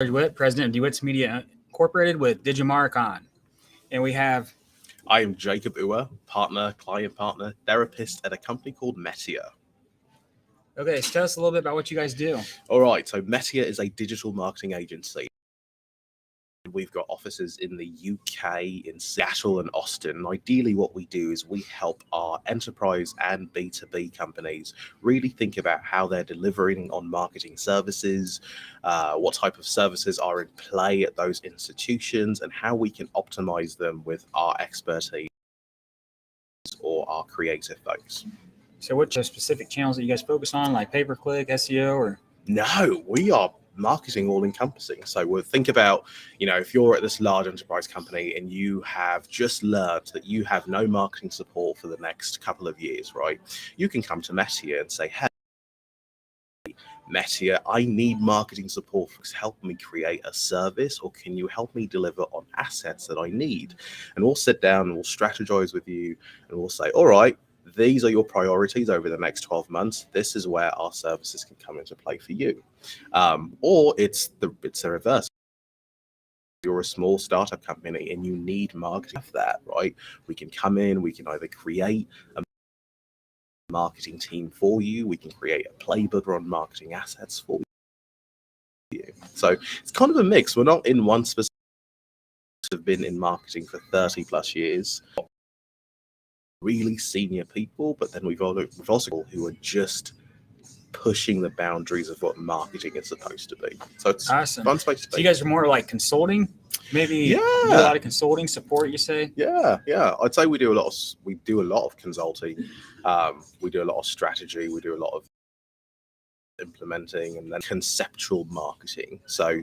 DeWitt, president of DeWitt's Media Incorporated with DigiMarCon. And we have, I am Jacob Uwer, client partner, therapist at a company called Metia. okay, so tell us a little bit about what you guys do. All right, so Metia is a digital marketing agency. We've got offices in the UK, in Seattle and Austin. And ideally, what we do is we help our enterprise and B2B companies really think about how they're delivering on marketing services, what type of services are in play at those institutions, and how we can optimize them with our expertise or our creative folks. So what specific channels that you guys focus on, like pay-per-click, SEO, or? No, we are marketing all encompassing. So we'll think about, if you're at this large enterprise company and you have just learned that you have no marketing support for the next couple of years, right? You can come to Metia and say, hey, Metia, I need marketing support. Help me create a service, or can you help me deliver on assets that I need? And we'll sit down and we'll strategize with you and we'll say, all right, these are your priorities over the next 12 months. This is where our services can come into play for you. Or it's the reverse. You're a small startup company and you need marketing for that, right? We can come in, we can either create a marketing team for you, we can create a playbook on marketing assets for you. So it's kind of a mix. We're not in one specific. Have been in marketing for 30 plus years. Really senior people, but then we've also people who are just pushing the boundaries of what marketing is supposed to be. So it's awesome. Fun space to be. So you guys are more like consulting, maybe? Yeah, do a lot of consulting support, you say? Yeah. I'd say we do a lot of consulting. We do a lot of strategy. We do a lot of implementing, and then conceptual marketing. So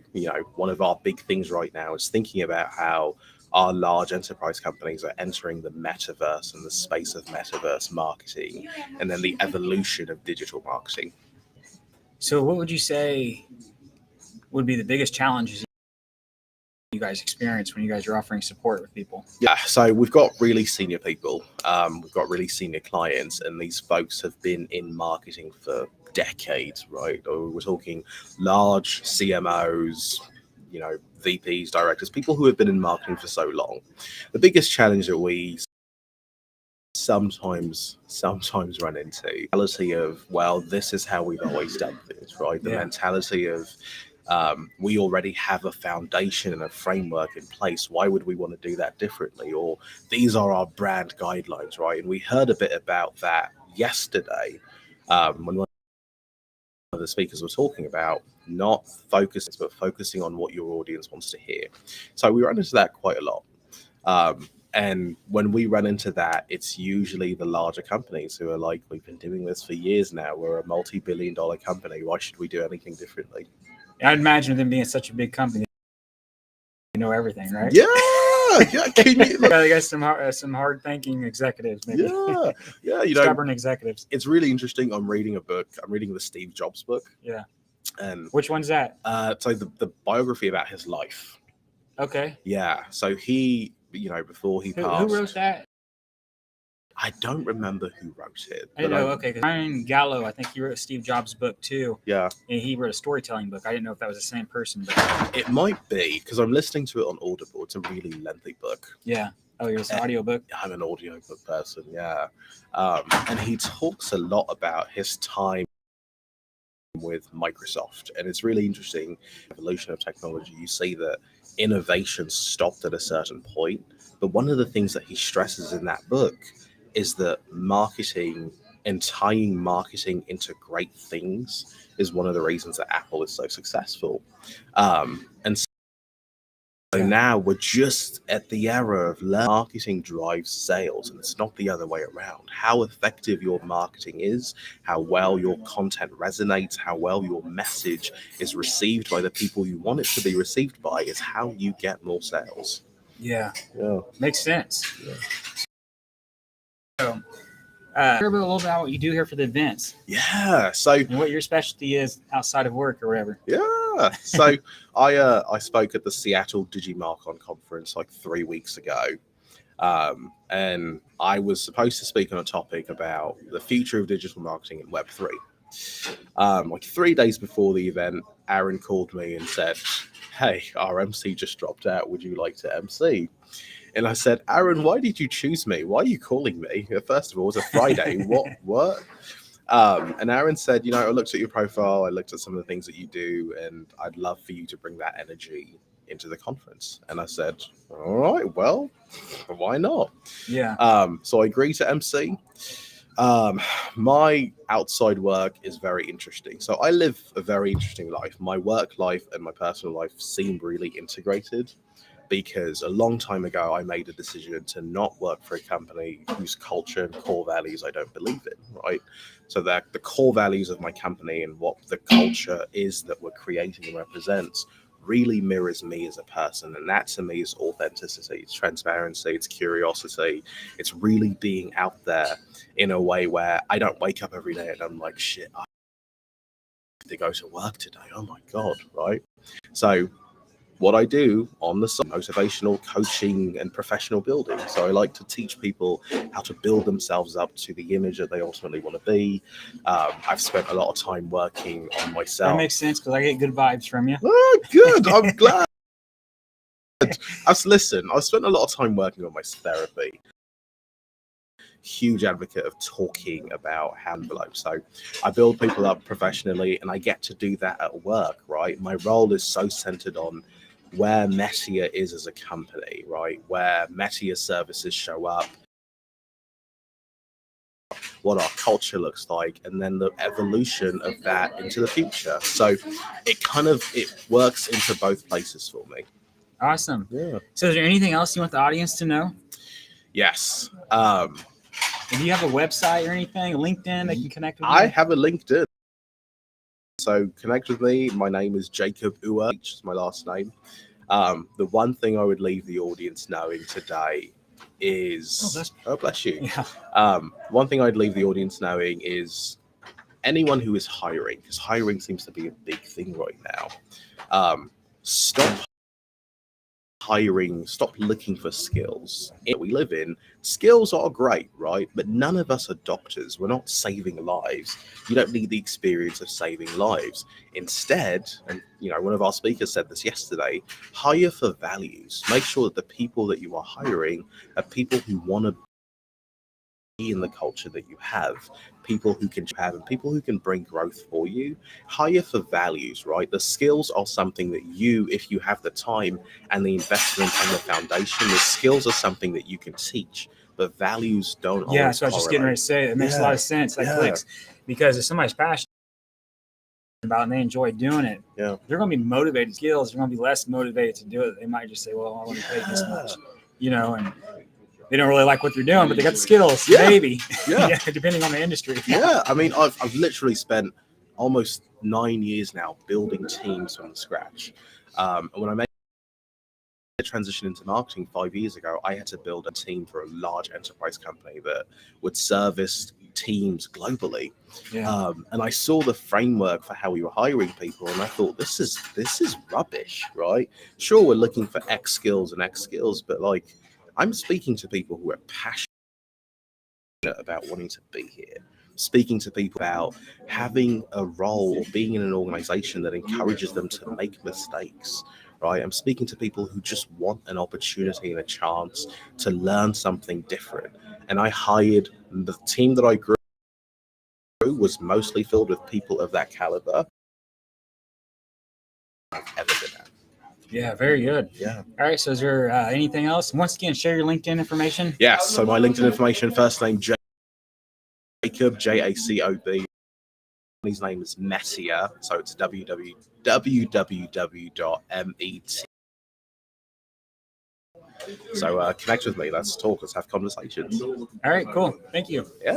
one of our big things right now is thinking about how our large enterprise companies are entering the metaverse and the space of metaverse marketing, and then the evolution of digital marketing. So what would you say would be the biggest challenges you guys experience when you guys are offering support with people? Yeah, so we've got really senior people. We've got really senior clients, and these folks have been in marketing for decades, right? We're talking large CMOs, VPs, directors, people who have been in marketing for so long. The biggest challenge that we sometimes run into, the mentality of, well, this is how we've always done things, right? The mentality of we already have a foundation and a framework in place. Why would we want to do that differently? Or these are our brand guidelines, right? And we heard a bit about that yesterday when one of the speakers were talking about not focusing, but focusing on what your audience wants to hear. So we run into that quite a lot. And when we run into that, it's usually the larger companies who are like, we've been doing this for years now. We're a multi-billion-dollar company. Why should we do anything differently? I'd imagine them being such a big company, you know everything, right? Yeah. Can you, I guess some hard thinking executives, maybe. Yeah. Stubborn executives. It's really interesting. I'm reading a book. I'm reading the Steve Jobs book. Yeah. And which one's that? So the biography about his life. Okay. Yeah. So he, before he passed. Who wrote that? I don't remember who wrote it. I know. Okay, Ryan Gallo, I think he wrote Steve Jobs' book too. Yeah. And he wrote a storytelling book. I didn't know if that was the same person, but it might be, because I'm listening to it on Audible. It's a really lengthy book. Yeah. Oh, you're an audio book? I'm an audio book person. Yeah. And he talks a lot about his time with Microsoft, and it's really interesting. Evolution of technology. You see that innovation stopped at a certain point, but one of the things that he stresses in that book is that marketing and tying marketing into great things is one of the reasons that Apple is so successful. And so now we're just at the era of marketing drives sales, and it's not the other way around. How effective your marketing is, how well your content resonates, how well your message is received by the people you want it to be received by is how you get more sales. Yeah. Yeah. Makes sense. Yeah. So, hear a little about what you do here for the events. Yeah. So, and what your specialty is outside of work or whatever. Yeah. So I spoke at the Seattle DigiMarCon conference like 3 weeks ago. And I was supposed to speak on a topic about the future of digital marketing in Web3. Like 3 days before the event, Aaron called me and said, hey, our MC just dropped out. Would you like to MC? And I said, Aaron, why did you choose me? Why are you calling me? First of all, it's a Friday. What? And Aaron said, I looked at your profile, I looked at some of the things that you do, and I'd love for you to bring that energy into the conference. And I said, all right, well, why not? Yeah. So I agreed to MC. My outside work is very interesting. So I live a very interesting life. My work life and my personal life seem really integrated, because a long time ago, I made a decision to not work for a company whose culture and core values I don't believe in, right? So that the core values of my company and what the culture is that we're creating and represents really mirrors me as a person. And that to me is authenticity, it's transparency, it's curiosity. It's really being out there in a way where I don't wake up every day and I'm like, shit, I have to go to work today. Oh my God, right? So what I do on the side, motivational coaching and professional building. So I like to teach people how to build themselves up to the image that they ultimately want to be. I've spent a lot of time working on myself. That makes sense because I get good vibes from you. Oh, good. I'm glad. I've spent a lot of time working on my therapy. Huge advocate of talking about how envelope. So I build people up professionally, and I get to do that at work, right? My role is so centered on where Metier is as a company, right? Where Metier services show up, what our culture looks like, and then the evolution of that into the future. So it works into both places for me. Awesome. Yeah. So is there anything else you want the audience to know? Yes. Do you have a website or anything, LinkedIn they can connect with you? I have a LinkedIn. So connect with me. My name is Jacob Uwer, which is my last name. The one thing I would leave the audience knowing today is, bless you. Yeah. One thing I'd leave the audience knowing is anyone who is hiring, because hiring seems to be a big thing right now. Stop hiring, stop looking for skills. We live in, skills are great, right? But none of us are doctors. We're not saving lives. You don't need the experience of saving lives. Instead, and one of our speakers said this yesterday, hire for values. Make sure that the people that you are hiring are people who want to be in the culture that you have, people who can have, and people who can bring growth for you. Hire for values, right? The skills are something that you, if you have the time and the investment and the foundation, the skills are something that you can teach, but values don't Yeah, always so I was just getting ready to say it makes a lot of sense. That clicks, because if somebody's passionate about it and they enjoy doing it, they're going to be motivated. Skills, they're going to be less motivated to do it. They might just say, well, I want to pay this much, and they don't really like what they're doing, but they got the skills, maybe. Yeah, depending on the industry. Yeah, I mean, I've literally spent almost 9 years now building teams from scratch. And when I made the transition into marketing 5 years ago, I had to build a team for a large enterprise company that would service teams globally. Yeah. And I saw the framework for how we were hiring people, and I thought, this is rubbish, right? Sure, we're looking for X skills and X skills, but I'm speaking to people who are passionate about wanting to be here, speaking to people about having a role or being in an organization that encourages them to make mistakes, right? I'm speaking to people who just want an opportunity and a chance to learn something different. And I hired the team that I grew was mostly filled with people of that caliber. I've ever been at. Yeah, very good. Yeah. All right. So is there anything else? Once again, share your LinkedIn information. Yes. So my LinkedIn information, first name Jacob, Jacob. His name is Metier. So it's www.met. So connect with me. Let's talk. Let's have conversations. All right. Cool. Thank you. Yeah.